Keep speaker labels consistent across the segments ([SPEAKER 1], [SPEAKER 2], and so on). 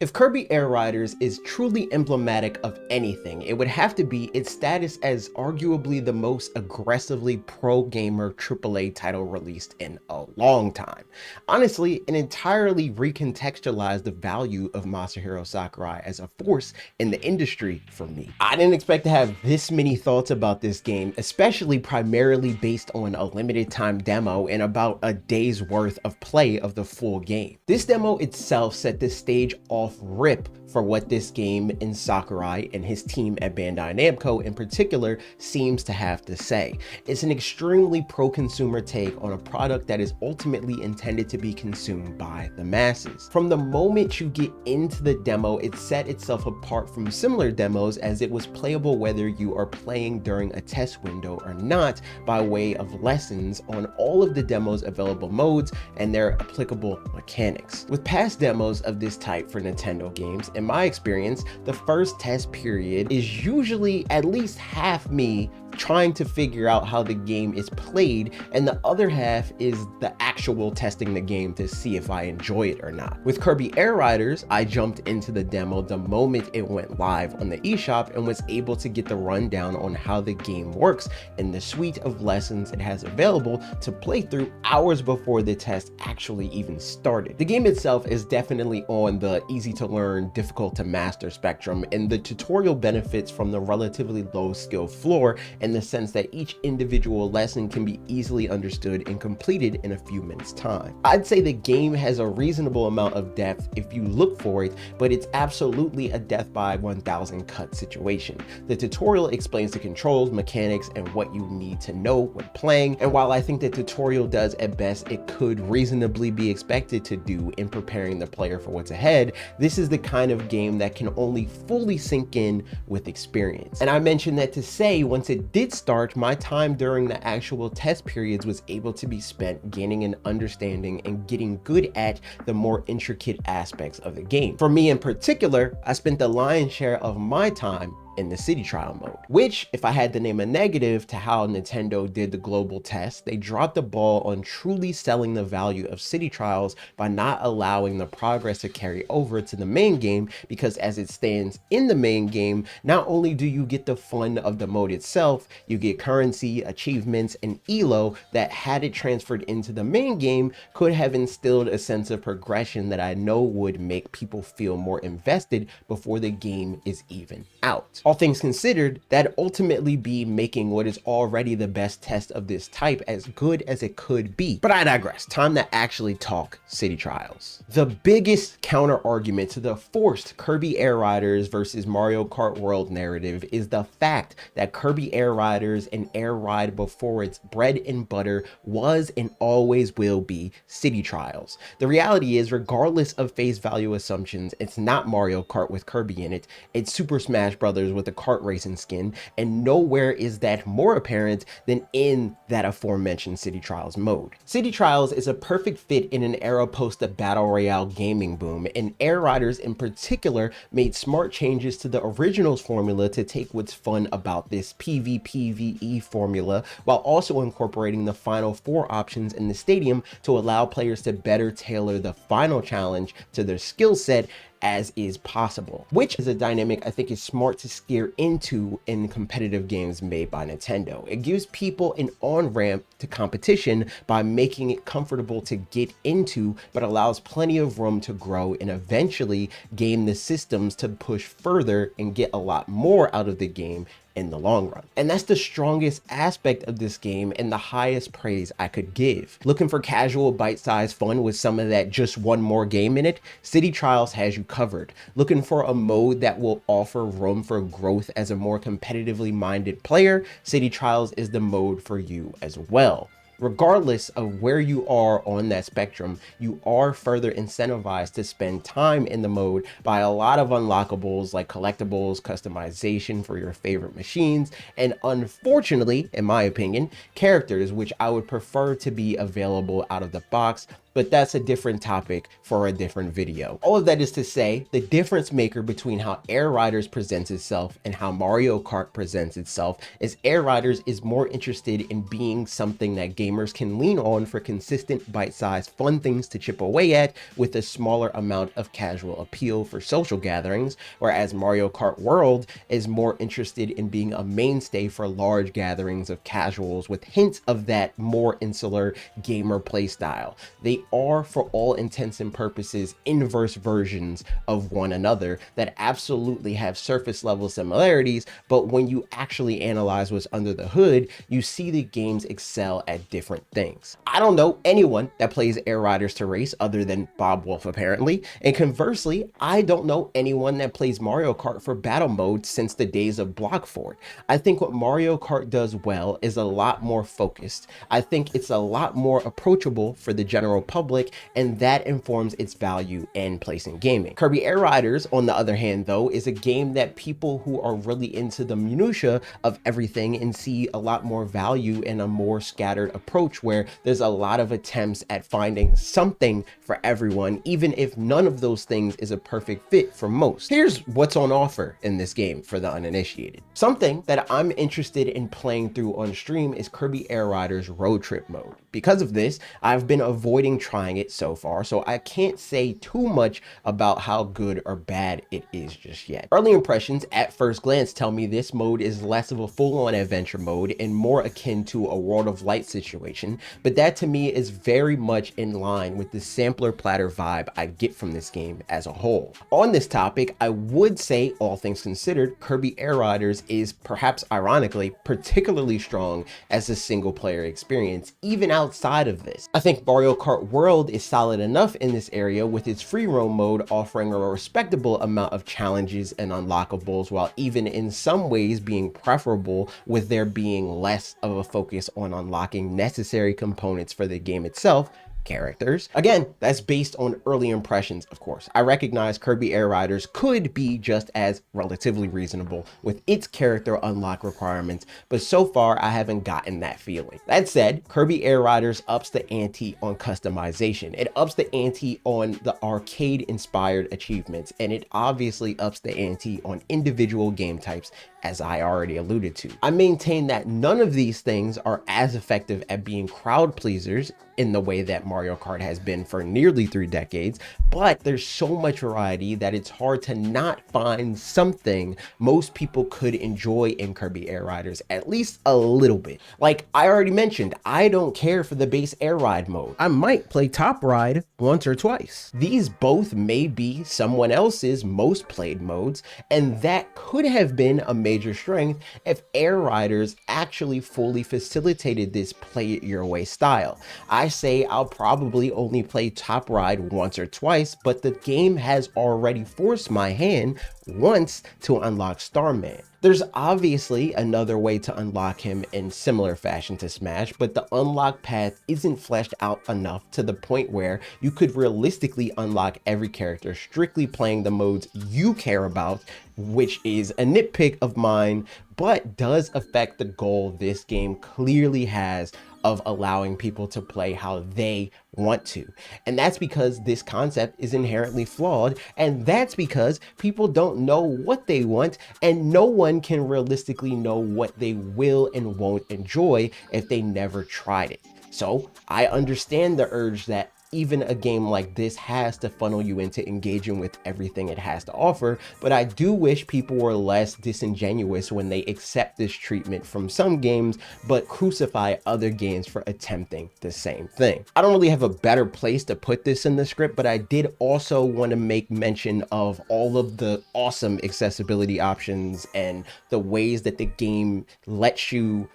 [SPEAKER 1] If Kirby Air Riders is truly emblematic of anything, it would have to be its status as arguably the most aggressively pro-gamer AAA title released in a long time. Honestly, it entirely recontextualized the value of Masahiro Sakurai as a force in the industry for me. I didn't expect to have this many thoughts about this game, especially primarily based on a limited time demo and about a day's worth of play of the full game. This demo itself set the stage off rip for what this game and Sakurai and his team at Bandai Namco in particular seems to have to say. It's an extremely pro-consumer take on a product that is ultimately intended to be consumed by the masses. From the moment you get into the demo, it set itself apart from similar demos as it was playable whether you are playing during a test window or not, by way of lessons on all of the demo's available modes and their applicable mechanics. With past demos of this type for Nintendo games, in my experience, the first test period is usually at least half me trying to figure out how the game is played, and the other half is the actual testing the game to see if I enjoy it or not. With Kirby Air Riders, I jumped into the demo the moment it went live on the eShop and was able to get the rundown on how the game works and the suite of lessons it has available to play through hours before the test actually even started. The game itself is definitely on the easy to learn, difficult to master spectrum, and the tutorial benefits from the relatively low skill floor in the sense that each individual lesson can be easily understood and completed in a few minutes time. I'd say the game has a reasonable amount of depth if you look for it, but it's absolutely a death by 1000 cut situation. The tutorial explains the controls, mechanics, and what you need to know when playing, and while I think the tutorial does at best it could reasonably be expected to do in preparing the player for what's ahead, this is the kind of game that can only fully sink in with experience. And I mentioned that to say, once it did start, my time during the actual test periods was able to be spent gaining an understanding and getting good at the more intricate aspects of the game. For me in particular, I spent the lion's share of my time in the city trial mode, which, if I had to name a negative to how Nintendo did the global test, they dropped the ball on truly selling the value of city trials by not allowing the progress to carry over to the main game, because as it stands in the main game, not only do you get the fun of the mode itself, you get currency, achievements, and elo that, had it transferred into the main game, could have instilled a sense of progression that I know would make people feel more invested before the game is even out. All things considered, that'd ultimately be making what is already the best test of this type as good as it could be. But I digress. Time to actually talk city trials. The biggest counter argument to the forced Kirby Air Riders versus Mario Kart World narrative is the fact that Kirby Air Riders and Air Ride before its bread and butter was and always will be city trials. The reality is, regardless of face value assumptions, it's not Mario Kart with Kirby in it, it's Super Smash Bros. With a kart racing skin, and nowhere is that more apparent than in that aforementioned city trials mode. City trials is a perfect fit in an era post the battle royale gaming boom, and Air Riders in particular made smart changes to the originals formula to take what's fun about this PvPvE formula while also incorporating the final four options in the stadium to allow players to better tailor the final challenge to their skill set as is possible, which is a dynamic I think is smart to steer into in competitive games made by Nintendo. It gives people an on-ramp to competition by making it comfortable to get into, but allows plenty of room to grow and eventually game the systems to push further and get a lot more out of the game in the long run. And that's the strongest aspect of this game and the highest praise I could give. Looking for casual bite-sized fun with some of that just one more game in it, City Trials has you covered. Looking for a mode that will offer room for growth as a more competitively minded player, City Trials is the mode for you as well. Regardless of where you are on that spectrum, you are further incentivized to spend time in the mode by a lot of unlockables like collectibles, customization for your favorite machines, and unfortunately, in my opinion, characters, which I would prefer to be available out of the box but that's a different topic for a different video. All of that is to say, the difference maker between how Air Riders presents itself and how Mario Kart presents itself is Air Riders is more interested in being something that gamers can lean on for consistent bite-sized fun things to chip away at with a smaller amount of casual appeal for social gatherings, whereas Mario Kart World is more interested in being a mainstay for large gatherings of casuals with hints of that more insular gamer playstyle. They are, for all intents and purposes, inverse versions of one another that absolutely have surface level similarities, but when you actually analyze what's under the hood, you see the games excel at different things. I don't know anyone that plays Air Riders to race other than Bob Wolf apparently, and conversely, I don't know anyone that plays Mario Kart for battle mode since the days of Block Fort. I think what Mario Kart does well is a lot more focused. I think it's a lot more approachable for the general public, and that informs its value in place in gaming. Kirby Air Riders, on the other hand though, is a game that people who are really into the minutia of everything and see a lot more value in a more scattered approach where there's a lot of attempts at finding something for everyone, even if none of those things is a perfect fit for most. Here's what's on offer in this game for the uninitiated. Something that I'm interested in playing through on stream is Kirby Air Riders Road Trip mode. Because of this, I've been avoiding trying it so far, so I can't say too much about how good or bad it is just yet. Early impressions at first glance tell me this mode is less of a full-on adventure mode and more akin to a World of Light situation, but that to me is very much in line with the sampler platter vibe I get from this game as a whole. On this topic, I would say, all things considered, Kirby Air Riders is, perhaps ironically, particularly strong as a single player experience, even outside of this. I think Mario Kart World is solid enough in this area with its free roam mode offering a respectable amount of challenges and unlockables, while even in some ways being preferable with there being less of a focus on unlocking necessary components for the game itself, characters. Again, that's based on early impressions, of course. I recognize Kirby Air Riders could be just as relatively reasonable with its character unlock requirements, but so far I haven't gotten that feeling. That said, Kirby Air Riders ups the ante on customization. It ups the ante on the arcade-inspired achievements, and it obviously ups the ante on individual game types, as I already alluded to. I maintain that none of these things are as effective at being crowd pleasers in the way that Mario Kart has been for nearly 3 decades, but there's so much variety that it's hard to not find something most people could enjoy in Kirby Air Riders, at least a little bit. Like I already mentioned, I don't care for the base air ride mode. I might play Top Ride once or twice. These both may be someone else's most played modes, and that could have been a major strength if Air Riders actually fully facilitated this play it your way style. I say I'll probably only play Top Ride once or twice, but the game has already forced my hand once to unlock Starman. There's obviously another way to unlock him in similar fashion to Smash, but the unlock path isn't fleshed out enough to the point where you could realistically unlock every character strictly playing the modes you care about, which is a nitpick of mine, but does affect the goal this game clearly has of allowing people to play how they want to. And that's because this concept is inherently flawed, and that's because people don't know what they want, and no one can realistically know what they will and won't enjoy if they never tried it. So I understand the urge that even a game like this has to funnel you into engaging with everything it has to offer, but I do wish people were less disingenuous when they accept this treatment from some games, but crucify other games for attempting the same thing. I don't really have a better place to put this in the script, but I did also want to make mention of all of the awesome accessibility options and the ways that the game lets you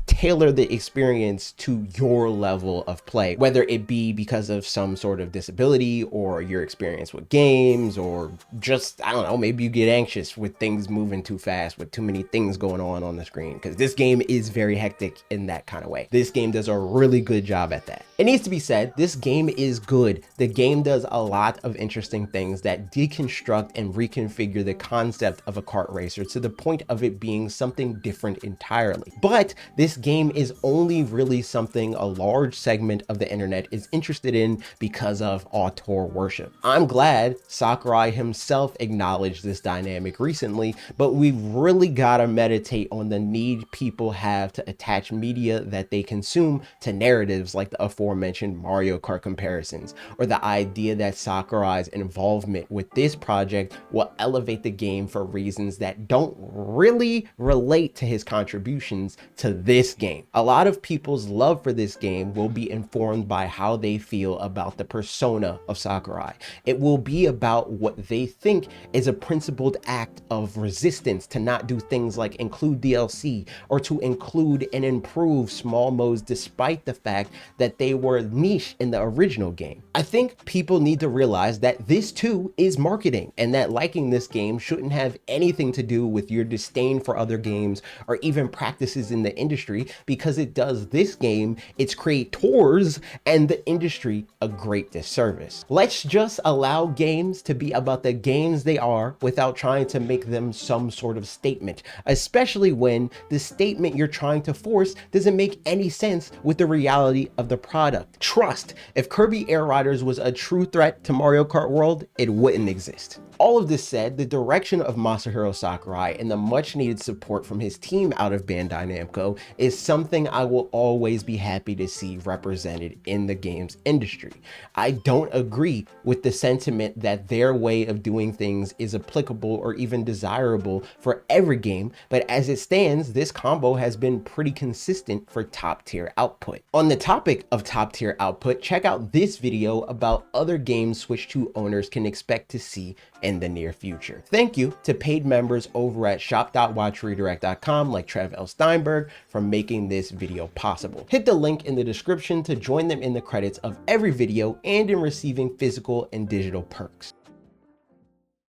[SPEAKER 1] tailor the experience to your level of play, whether it be because of some sort of disability or your experience with games, or just, I don't know, maybe you get anxious with things moving too fast, with too many things going on the screen, because this game is very hectic in that kind of way. This game does a really good job at that. It needs to be said, this game is good. The game does a lot of interesting things that deconstruct and reconfigure the concept of a kart racer to the point of it being something different entirely. But this game is only really something a large segment of the internet is interested in because of auteur worship. I'm glad Sakurai himself acknowledged this dynamic recently, but we've really gotta meditate on the need people have to attach media that they consume to narratives like the aforementioned Mario Kart comparisons, or the idea that Sakurai's involvement with this project will elevate the game for reasons that don't really relate to his contributions to this game. A lot of people's love for this game will be informed by how they feel about the persona of Sakurai. It will be about what they think is a principled act of resistance to not do things like include DLC or to include and improve small modes despite the fact that they were niche in the original game. I think people need to realize that this too is marketing, and that liking this game shouldn't have anything to do with your disdain for other games or even practices in the industry, because it does this game, its creators, and the industry a great disservice. Let's just allow games to be about the games they are without trying to make them some sort of statement, especially when the statement you're trying to force doesn't make any sense with the reality of the product. Trust, if Kirby Air Riders was a true threat to Mario Kart World, it wouldn't exist. All of this said, the direction of Masahiro Sakurai and the much needed support from his team out of Bandai Namco is something I will always be happy to see represented in the games industry. I don't agree with the sentiment that their way of doing things is applicable or even desirable for every game, but as it stands, this combo has been pretty consistent for top tier output. On the topic of top tier output, check out this video about other games Switch 2 owners can expect to see in the near future. Thank you to paid members over at shop.watchredirect.com like Trev L. Steinberg for making this video possible. Hit the link in the description to join them in the credits of every video and in receiving physical and digital perks.